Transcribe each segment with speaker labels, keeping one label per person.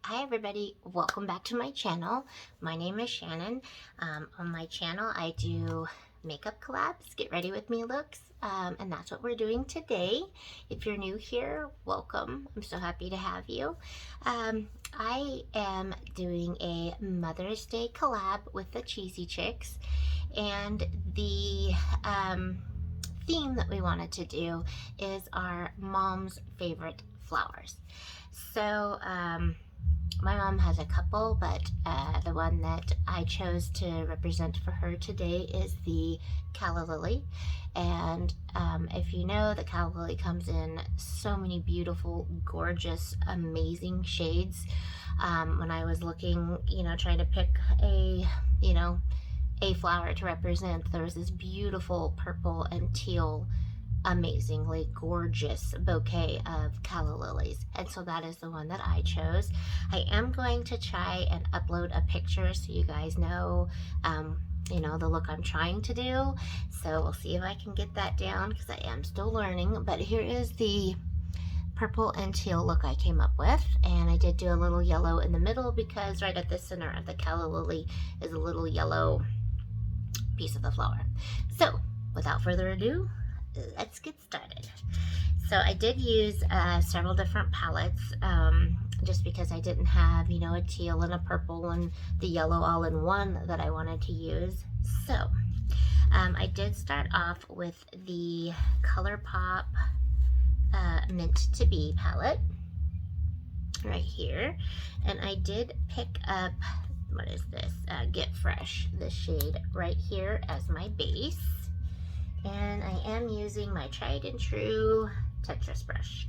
Speaker 1: Hi everybody, welcome back to my channel. My name is Shannon. On my channel I do makeup collabs, get ready with me looks, and that's what we're doing today. If you're new here, welcome. I'm so happy to have you. I am doing a Mother's Day collab with the Cheesy Chicks, and the theme that we wanted to do is our mom's favorite flowers. So my mom has a couple, but the one that I chose to represent for her today is the Calla Lily. And if you know, the Calla Lily comes in so many beautiful, gorgeous, amazing shades. When I was looking, trying to pick a flower to represent, there was this beautiful purple and teal, amazingly gorgeous bouquet of Calla Lilies, and so that is the one that I chose. I am going to try and upload a picture so you guys know the look I'm trying to do, so we'll see if I can get that down because I am still learning. But here is the purple and teal look I came up with, and I did do a little yellow in the middle because right at the center of the Calla Lily is a little yellow piece of the flower. So without further ado, let's get started. So I did use several different palettes just because I didn't have a teal and a purple and the yellow all in one that I wanted to use. So I did start off with the ColourPop Meant to Be palette right here, and I did pick up, what is this, Get Fresh, this shade right here as my base. And I am using my tried and true Tetris brush.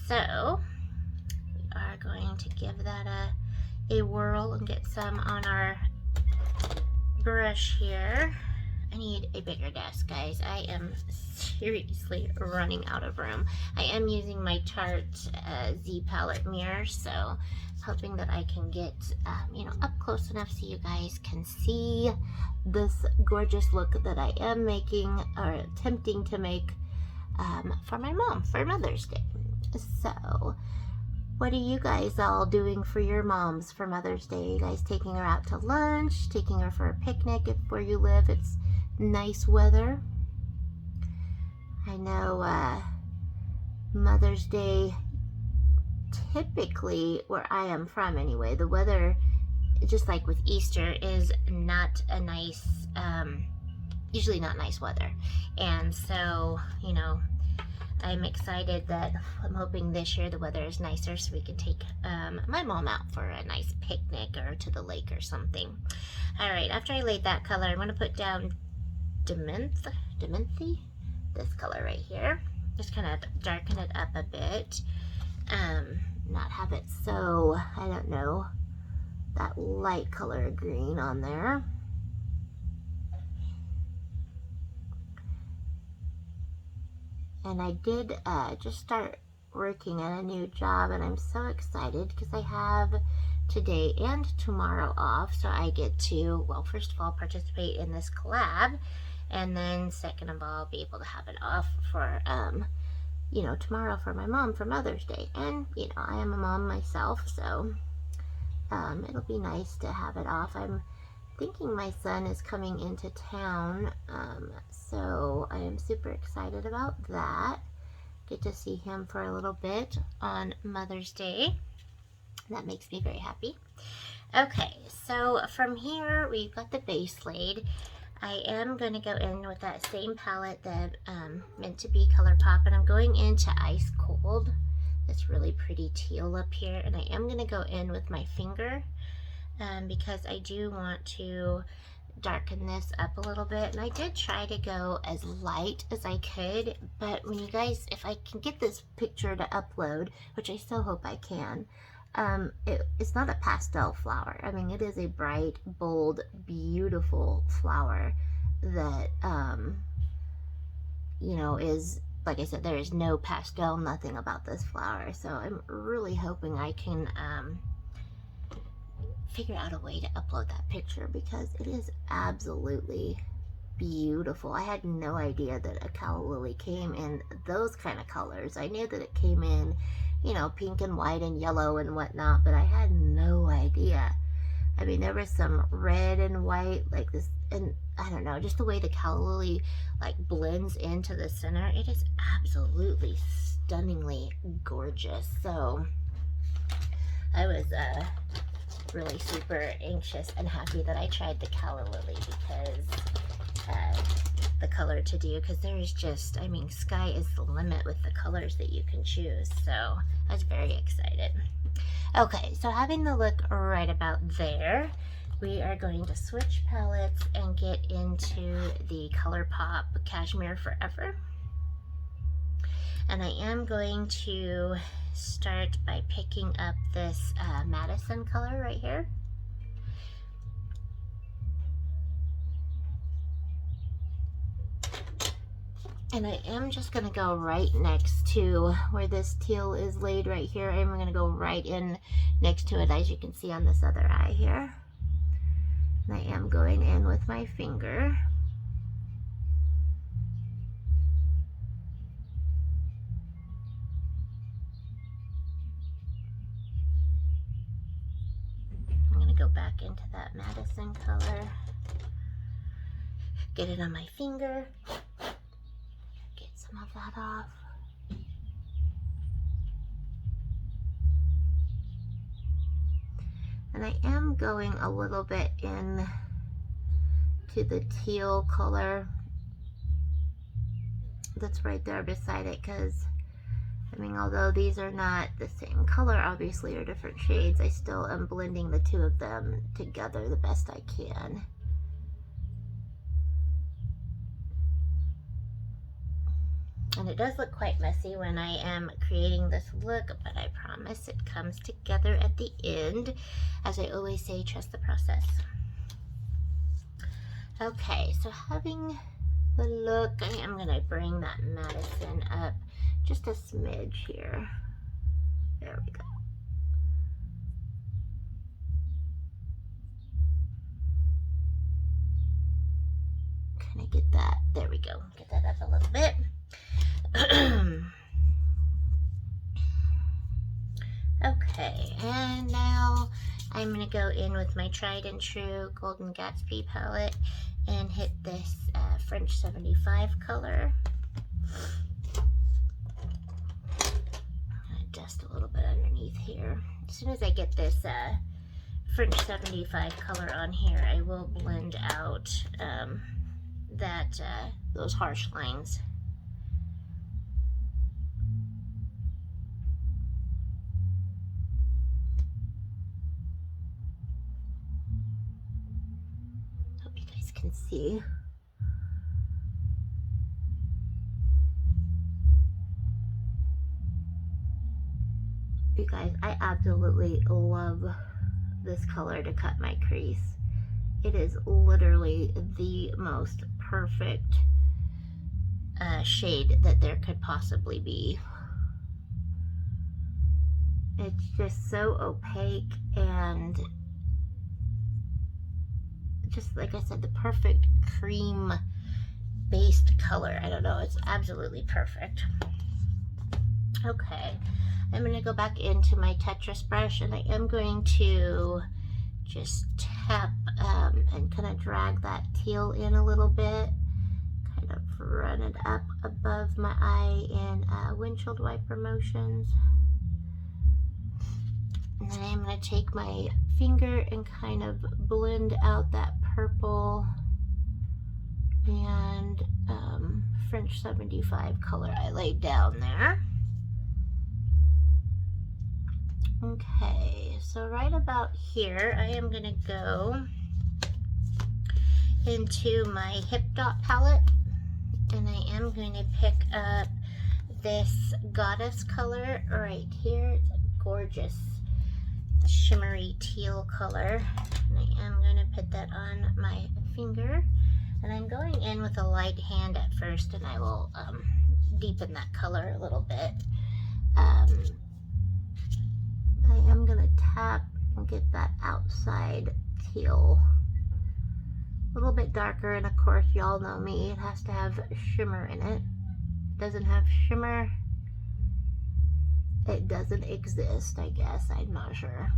Speaker 1: So we are going to give that a whirl and get some on our brush here. I need a bigger desk, guys. I am seriously running out of room. I am using my Tarte Z palette mirror, so hoping that I can get up close enough so you guys can see this gorgeous look that I am making, or attempting to make, for my mom for Mother's Day. So what are you guys all doing for your moms for Mother's Day? Are you guys taking her out to lunch, taking her for a picnic if where you live it's nice weather? I know Mother's Day, typically where I am from anyway, the weather, just like with Easter, is not a nice, usually not nice weather. And so, I'm excited that I'm hoping this year the weather is nicer so we can take my mom out for a nice picnic or to the lake or something. All right, after I laid that color, I'm going to put down Dementhy, this color right here. Just kind of darken it up a bit. Not have it so, I don't know, that light color of green on there. And I did just start working at a new job, and I'm so excited because I have today and tomorrow off, so I get to, well, first of all, participate in this collab, and then second of all, be able to have it off for tomorrow for my mom for Mother's Day. And I am a mom myself, so it'll be nice to have it off. I'm thinking my son is coming into town, so I am super excited about that. Get to see him for a little bit on Mother's Day. That makes me very happy. Okay, so from here we've got the base laid. I am going to go in with that same palette that Meant to Be ColourPop, and I'm going into Ice Cold, this really pretty teal up here, and I am going to go in with my finger because I do want to darken this up a little bit. And I did try to go as light as I could, but when you guys, if I can get this picture to upload, which I still hope I can, it's not a pastel flower. I mean, it is a bright, bold, beautiful flower that is, like I said, there is no pastel, nothing about this flower. So I'm really hoping I can figure out a way to upload that picture because it is absolutely beautiful. I had no idea that a Calla Lily came in those kind of colors. I knew that it came in you know, pink and white and yellow and whatnot, but I had no idea. I mean, there was some red and white like this, and I don't know, just the way the Calla Lily like blends into the center, it is absolutely stunningly gorgeous. So I was really super anxious and happy that I tried the Calla Lily, because the color to do, because there is just, I mean, sky is the limit with the colors that you can choose. So I was very excited. Okay, so having the look right about there, we are going to switch palettes and get into the ColourPop Cashmere Forever. And I am going to start by picking up this Madison color right here. And I am just going to go right next to where this teal is laid right here. I'm going to go right in next to it, as you can see on this other eye here. And I am going in with my finger. I'm going to go back into that Madison color. Get it on my finger. Get some of that off. And I am going a little bit in to the teal color that's right there beside it, because I mean, although these are not the same color, obviously, or different shades, I still am blending the two of them together the best I can. And it does look quite messy when I am creating this look, but I promise it comes together at the end. As I always say, trust the process. Okay, so having the look, I am going to bring that Madison up just a smidge here. There we go. Kind of get that, there we go. Get that up a little bit. Okay, and now I'm going to go in with my tried and true Golden Gatsby palette and hit this French 75 color. I'm going to dust a little bit underneath here. As soon as I get this French 75 color on here, I will blend out those harsh lines. Hope you guys can see. You guys, I absolutely love this color to cut my crease. It is literally the most perfect shade that there could possibly be. It's just so opaque and just, like I said, the perfect cream based color. I don't know, it's absolutely perfect. Okay, I'm going to go back into my Tetris brush, and I am going to just tap and kind of drag that teal in a little bit, kind of run it up above my eye in windshield wiper motions. And then I'm going to take my finger and kind of blend out that purple and French 75 color I laid down there. Okay, so right about here, I am going to go into my Hip Dot palette, and I am going to pick up this Goddess color right here. It's a gorgeous shimmery teal color, and I am going to put that on my finger, and I'm going in with a light hand at first, and I will deepen that color a little bit. I am going to tap and get that outside teal a little bit darker, and of course y'all know me, it has to have shimmer in it. It doesn't have shimmer, it doesn't exist, I guess. I'm not sure.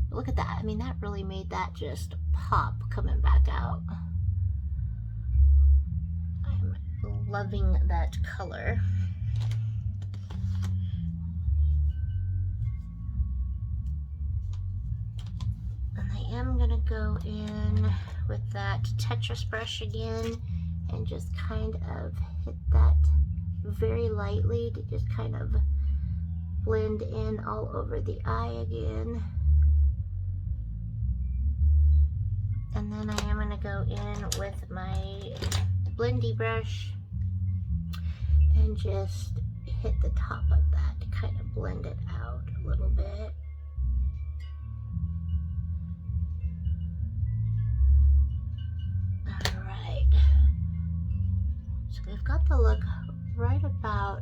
Speaker 1: But look at that. I mean, that really made that just pop coming back out. I'm loving that color. And I am going to go in with that Tetris brush again and just kind of hit that very lightly to just kind of blend in all over the eye again. And then I am going to go in with my blendy brush and just hit the top of that to kind of blend it out a little bit. Alright, so we've got the look right about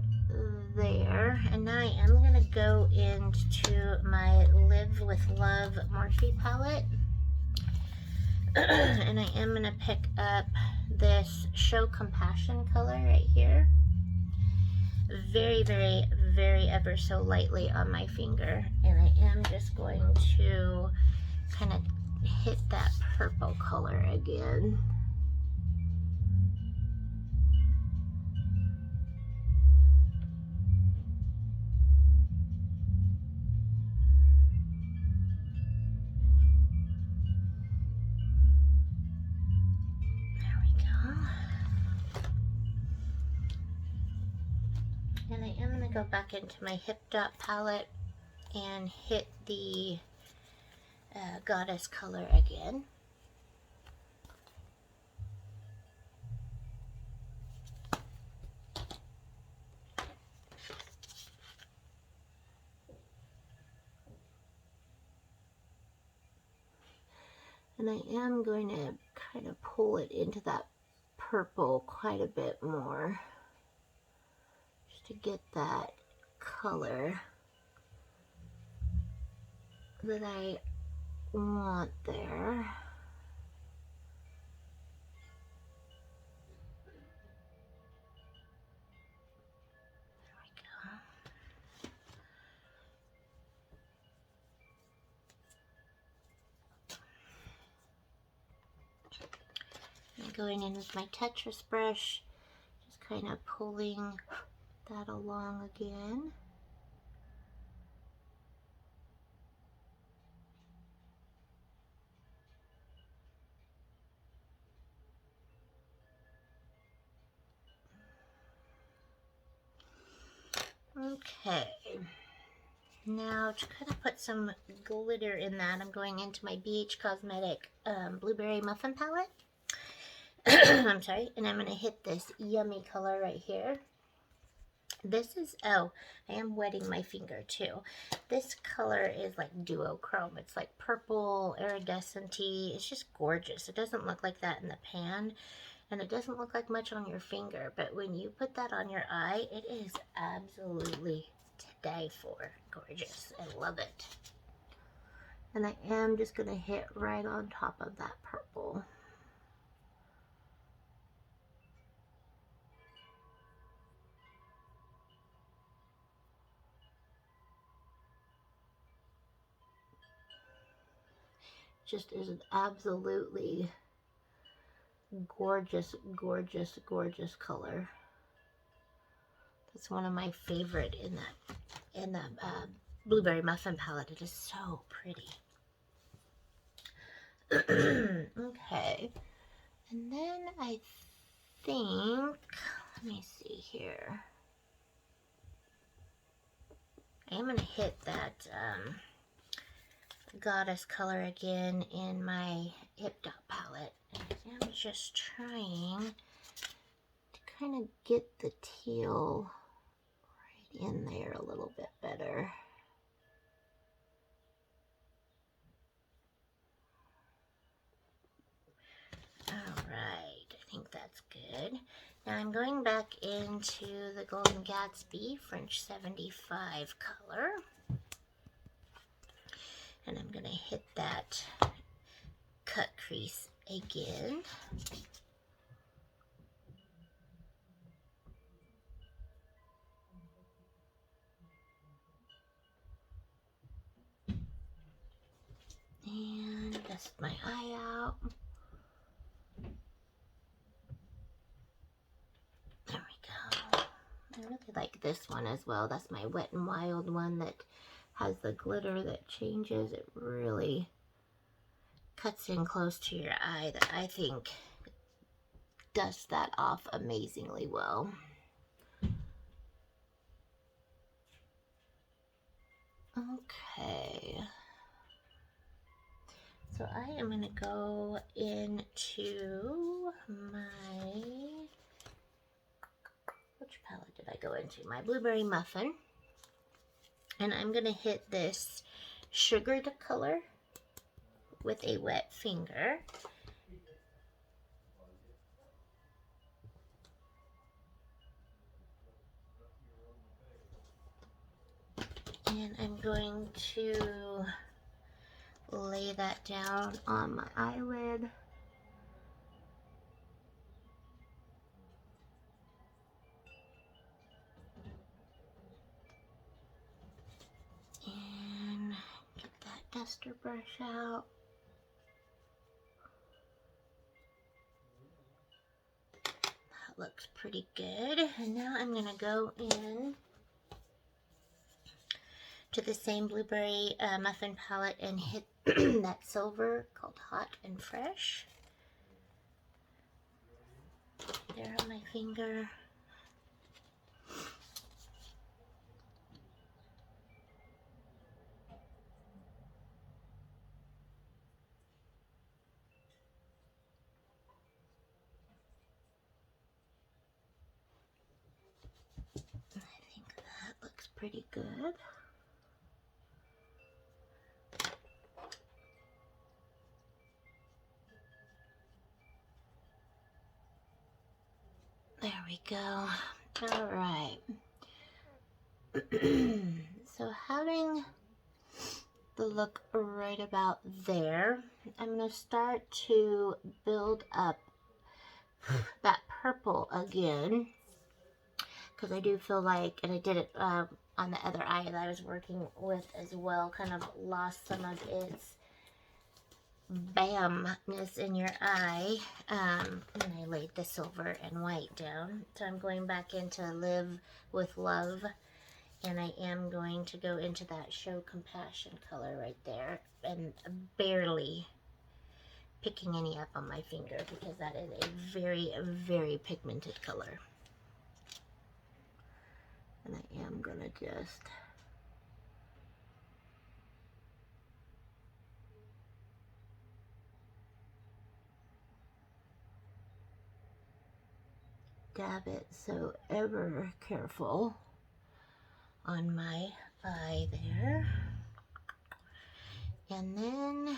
Speaker 1: there, and now I am going to go into my Live with Love Morphe palette. And I am going to pick up this Show Compassion color right here. Very, very, very ever so lightly on my finger. And I am just going to kind of hit that purple color again. And I am going to go back into my Hip Dot palette and hit the Goddess color again. And I am going to kind of pull it into that purple quite a bit more, just to get that color that I want there. Going in with my Tetris brush, just kind of pulling that along again. Okay, now to kind of put some glitter in that, I'm going into my BH Cosmetic Blueberry Muffin palette. I'm sorry, and I'm going to hit this yummy color right here. This is, oh, I am wetting my finger too. This color is like duochrome. It's like purple, iridescent-y. It's just gorgeous. It doesn't look like that in the pan, and it doesn't look like much on your finger, but when you put that on your eye, it is absolutely to die for. Gorgeous. I love it. And I am just going to hit right on top of that purple. Just is an absolutely gorgeous, gorgeous, gorgeous color. That's one of my favorite in the Blueberry Muffin palette. It is so pretty. Okay, and then I think, let me see here. I am going to hit that Goddess color again in my Hip Dot palette. And I'm just trying to kind of get the teal right in there a little bit better. Alright, I think that's good. Now I'm going back into the Golden Gatsby French 75 color. And I'm going to hit that cut crease again. my eye out. There we go. I really like this one as well. That's my Wet n Wild one that has the glitter that changes. It really cuts in close to your eye that I think dusts that off amazingly well. Okay. So I am going to go into my, which palette did I go into? My Blueberry Muffin. And I'm going to hit this sugared color with a wet finger. And I'm going to lay that down on my eyelid. And get that duster brush out. That looks pretty good. And now I'm going to go in to the same Blueberry Muffin palette and hit that silver called Hot and Fresh. There on my finger. I think that looks pretty good. There we go. All right. So having the look right about there, I'm going to start to build up that purple again, because I do feel like, and I did it on the other eye that I was working with as well, kind of lost some of its bamness in your eye, and I laid the silver and white down. So I'm going back into Live with Love, and I am going to go into that Show Compassion color right there, and barely picking any up on my finger because that is a very, very pigmented color. And I am gonna just dab it so ever careful on my eye there. And then,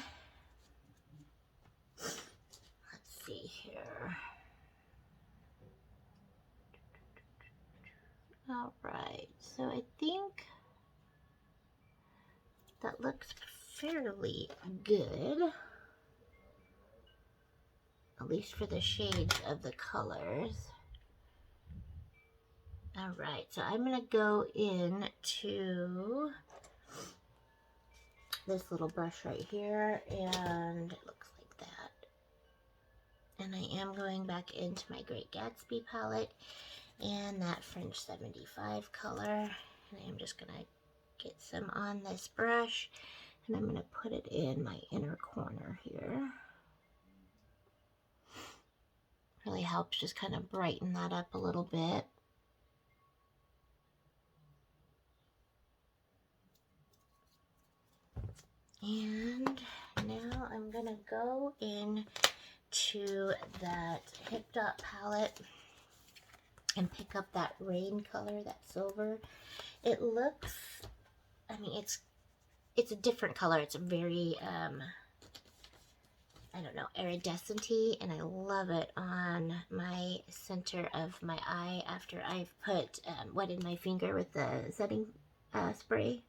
Speaker 1: let's see here. All right, so I think that looks fairly good, at least for the shades of the colors. All right, so I'm gonna go into this little brush right here, and it looks like that. And I am going back into my Great Gatsby palette and that French 75 color, and I'm just gonna get some on this brush, and I'm gonna put it in my inner corner here. Really helps just kind of brighten that up a little bit. And now I'm gonna go in to that Hip Dot palette and pick up that Rain color, that silver. It looks, I mean, it's a different color. It's a very, I don't know, iridescent-y, and I love it on my center of my eye after I've put, wetted my finger with the setting spray.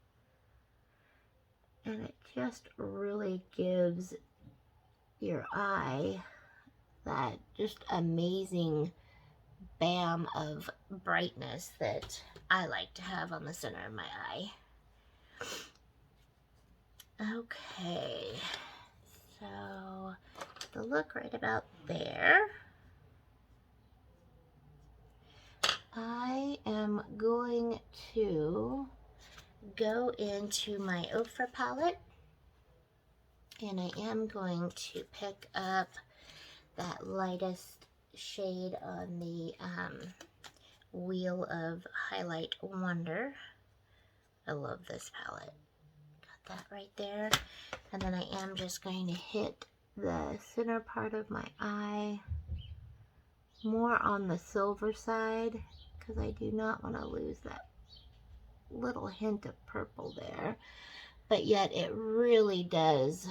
Speaker 1: And it just really gives your eye that just amazing bam of brightness that I like to have on the center of my eye. Okay, so look right about there. I am going to go into my Ofra palette, and I am going to pick up that lightest shade on the Wheel of Highlight Wonder. I love this palette. Got that right there. And then I am just going to hit the center part of my eye, more on the silver side, because I do not want to lose that little hint of purple there. But yet it really does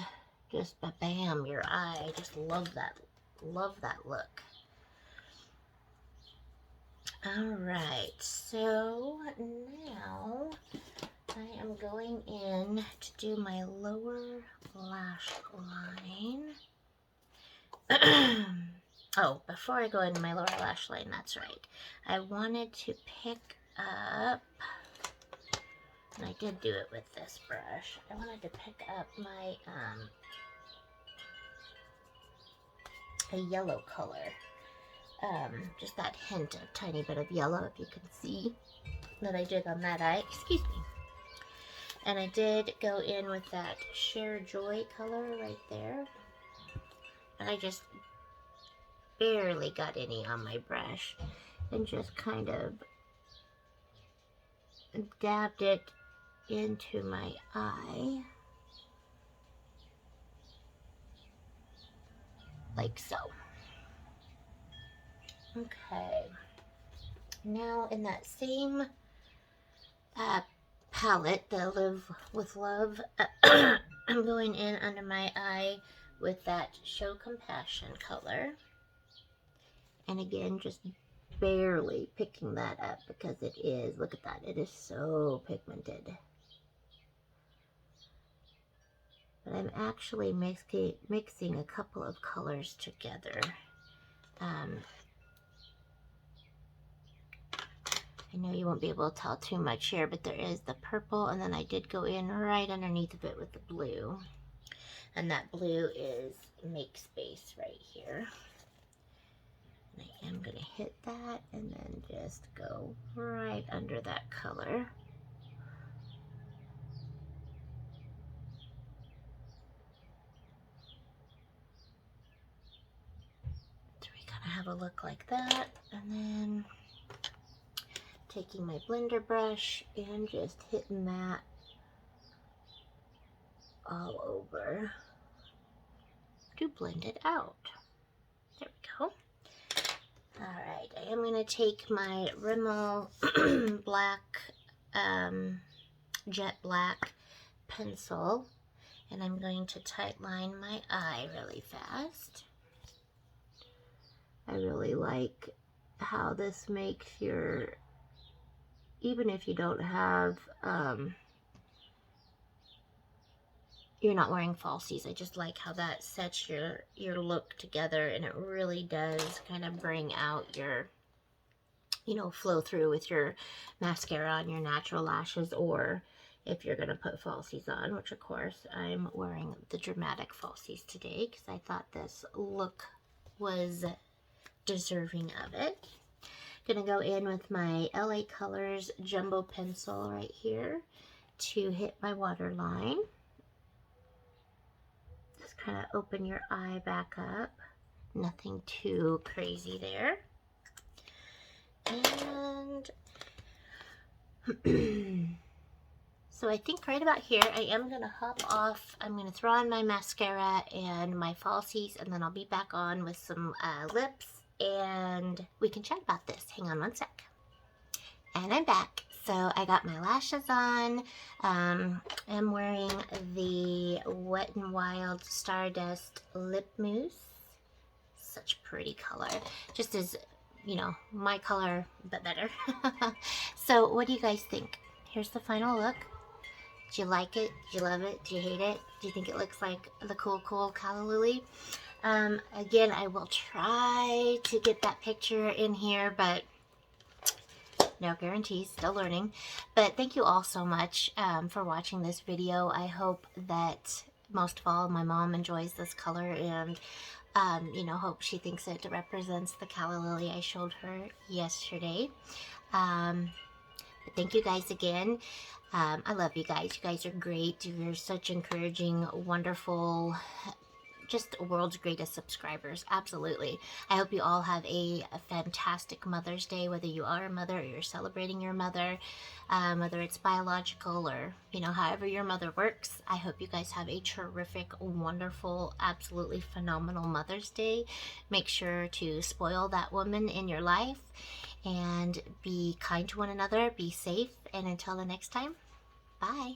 Speaker 1: just bam your eye. I just love that look. Alright, so now I am going in to do my lower lash line. Oh, before I go into my lower lash line, that's right, I wanted to pick up, and I did do it with this brush, I wanted to pick up my a yellow color. Just that hint, a tiny bit of yellow, if you can see that I did on that eye. Excuse me. And I did go in with that Share Joy color right there. And I just barely got any on my brush and just kind of dabbed it into my eye. Like so. Okay, now in that same palette, the Live with Love, I'm going in under my eye with that Show Compassion color. And again, just barely picking that up because it is, look at that, it is so pigmented. But I'm actually mixing a couple of colors together. I know you won't be able to tell too much here, but there is the purple, and then I did go in right underneath of it with the blue. And that blue is Make Space right here. And I am going to hit that and then just go right under that color. So we kind of have a look like that, and then taking my blender brush and just hitting that all over to blend it out. There we go. Alright, I am going to take my Rimmel black, jet black pencil, and I'm going to tight line my eye really fast. I really like how this makes your, even if you don't have, you're not wearing falsies, I just like how that sets your look together, and it really does kind of bring out your, you know, flow through with your mascara on your natural lashes, or if you're going to put falsies on, which of course I'm wearing the dramatic falsies today because I thought this look was deserving of it. Gonna go in with my LA Colors jumbo pencil right here to hit my waterline. Just kind of open your eye back up. Nothing too crazy there. And so I think right about here, I am gonna hop off. I'm gonna throw on my mascara and my falsies, and then I'll be back on with some lips, and we can chat about this. Hang on one sec. And I'm back. So I got my lashes on. I'm wearing the Wet n Wild Stardust Lip Mousse. Such pretty color. Just as, you know, my color, but better. So what do you guys think? Here's the final look. Do you like it? Do you love it? Do you hate it? Do you think it looks like the cool Calla Lily? Again, I will try to get that picture in here, but no guarantees, still learning. But thank you all so much for watching this video. I hope that most of all my mom enjoys this color, and You know, hope she thinks it represents the Calla Lily I showed her yesterday. But thank you guys again. I love you guys. You guys are great. You're such encouraging, wonderful, just world's greatest subscribers. Absolutely. I hope you all have a fantastic Mother's Day, whether you are a mother or you're celebrating your mother, whether it's biological or, you know, however your mother works. I hope you guys have a terrific, wonderful, absolutely phenomenal Mother's Day. Make sure to spoil that woman in your life and be kind to one another, be safe, and until the next time, bye.